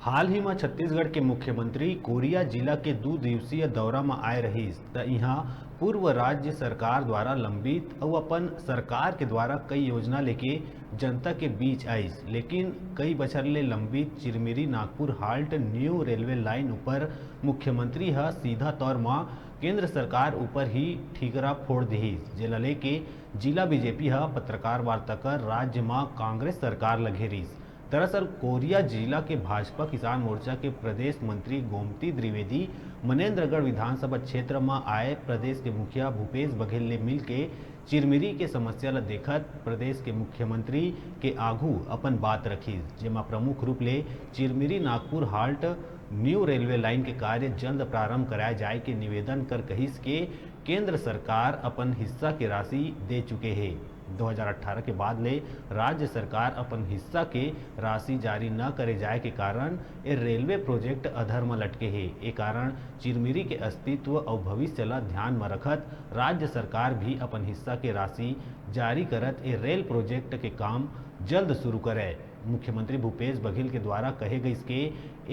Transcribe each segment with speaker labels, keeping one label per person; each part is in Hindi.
Speaker 1: हाल ही में छत्तीसगढ़ के मुख्यमंत्री कोरिया जिला के 2 दिवसीय दौरा में आए रहीस त इहाँ पूर्व राज्य सरकार द्वारा लंबित और अपन सरकार के द्वारा कई योजना लेके जनता के बीच आईस। लेकिन कई बछर ले लंबित Chirmiri Nagpur halt new railway line ऊपर मुख्यमंत्री ह सीधा तौर में केंद्र सरकार ऊपर ही ठीकरा फोड़ दिहिस, जेला लेके जिला बीजेपी ह पत्रकार वार्ता कर राज्य में कांग्रेस सरकार ल घेरिस। दरअसल कोरिया जिला के भाजपा किसान मोर्चा के प्रदेश मंत्री गोमती द्विवेदी मनेन्द्रगढ़ विधानसभा क्षेत्र में आए प्रदेश के मुखिया भूपेश बघेल ने मिल के चिरमिरी के समस्या ला देखत प्रदेश के मुख्यमंत्री के आगू अपन बात रखी, जेमा प्रमुख रूप ले Chirmiri Nagpur halt new railway line के कार्य जल्द प्रारंभ कराए जाए के निवेदन कर कहिस के केंद्र सरकार अपन हिस्सा के राशि दे चुके हैं। 2018 के बाद ले राज्य सरकार अपन हिस्सा के राशि जारी न करे जाए के कारण ये रेलवे प्रोजेक्ट अधर में लटके है। ए कारण चिरमिरी के अस्तित्व और भविष्य ला ध्यान में रखत राज्य सरकार भी अपन हिस्सा के राशि जारी करत ए रेल प्रोजेक्ट के काम जल्द शुरू करे। मुख्यमंत्री भूपेश बघेल के द्वारा कहे गई के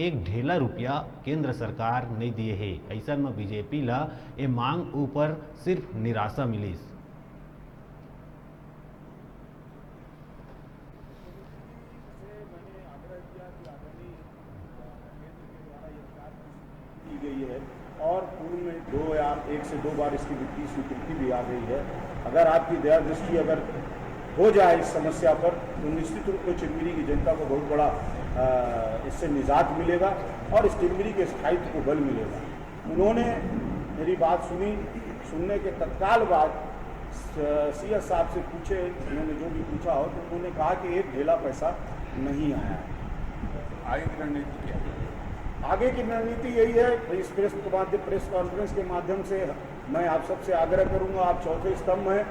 Speaker 1: एक ढेला रुपया केंद्र सरकार नहीं दिए है। ऐसा में बीजेपी ला ए मांग ऊपर सिर्फ निराशा मिलीस।
Speaker 2: की गई है और पूर्व में एक से दो बार इसकी वित्तीय स्वीकृति भी आ गई है। अगर आपकी दया दृष्टि अगर हो जाए इस समस्या पर तो निश्चित रूप से चिरमिरी की जनता को बहुत बड़ा इससे निजात मिलेगा और इस चिरमिरी के स्थायित्व को बल मिलेगा। उन्होंने मेरी बात सुनने के तत्काल बाद सीएस साहब से पूछे, उन्होंने जो भी पूछा हो तो उन्होंने कहा कि एक ढेला पैसा नहीं आया है।
Speaker 3: आगे की रणनीति क्या है?
Speaker 2: आगे की रणनीति यही है, इस प्रेस कॉन्फ्रेंस के माध्यम से मैं आप सबसे आग्रह करूंगा, आप चौथे स्तंभ हैं,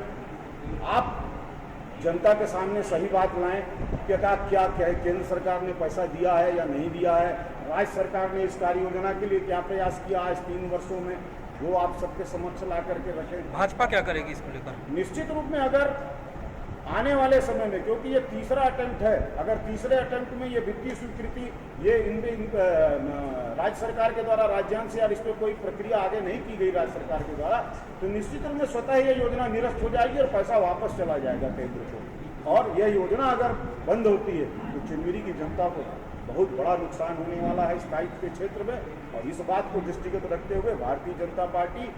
Speaker 2: आप जनता के सामने सही बात लाएं कि क्या केंद्र सरकार ने पैसा दिया है या नहीं दिया है, राज्य सरकार ने इस कार्य योजना के लिए क्या प्रयास किया आज 3 वर्षों में, वो आप सबके समक्ष ला करके रखें।
Speaker 4: भाजपा क्या करेगी इसको लेकर?
Speaker 2: निश्चित रूप में अगर आने वाले समय में, क्योंकि ये तीसरा अटेम्प्ट है, अगर तीसरे अटेम्प्ट में ये वित्तीय स्वीकृति ये राज्य सरकार के द्वारा राज्यांश या इस पर कोई प्रक्रिया आगे नहीं की गई राज्य सरकार के द्वारा, तो निश्चित रूप में स्वतः ये योजना निरस्त हो जाएगी और पैसा वापस चला जाएगा केंद्र को। और यह योजना अगर बंद होती है तो चिरमिरी की जनता को बहुत बड़ा नुकसान होने वाला है स्थायित्व के क्षेत्र में। और इस बात को दृष्टिगत रखते हुए भारतीय जनता पार्टी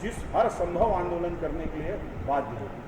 Speaker 2: जिस हर संभव आंदोलन करने के लिए बाध्य होगी।